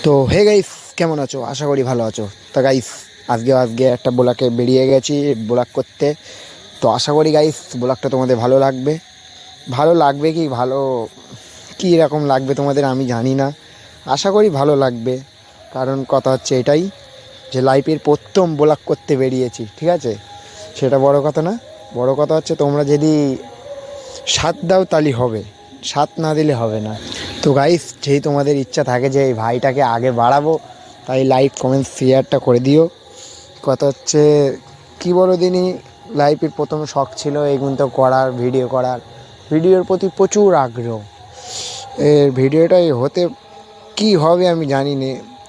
তো hey guys, কেমন আছো? আশা করি ভালো আছো। তো গাইস, আজকে একটা ব্লগে বেরিয়ে গেছি ব্লগ করতে। তো আশা করি গাইস ব্লগটা তোমাদের ভালো লাগবে। ভালো লাগবে কি ভালো কী রকম লাগবে তোমাদের আমি জানি না, আশা করি ভালো লাগবে। কারণ কথা হচ্ছে এটাই যে লাইফের প্রথম ব্লগ করতে বেরিয়েছি, ঠিক আছে? সেটা বড় কথা না, বড় কথা হচ্ছে তোমরা যদি সাথ দাও তাহলে হবে, সাথ না দিলে হবে না। তো গাইস, যেই তোমাদের ইচ্ছা থাকে যে এই ভাইটাকে আগে বাড়াবো, তাই লাইক কমেন্ট শেয়ারটা করে দিও। কথা হচ্ছে কী বলো দিনই, লাইফের প্রথম শখ ছিল এগুলো করার, ভিডিও করার, ভিডিওর প্রতি প্রচুর আগ্রহ। এর ভিডিওটাই হতে কি হবে আমি জানি না,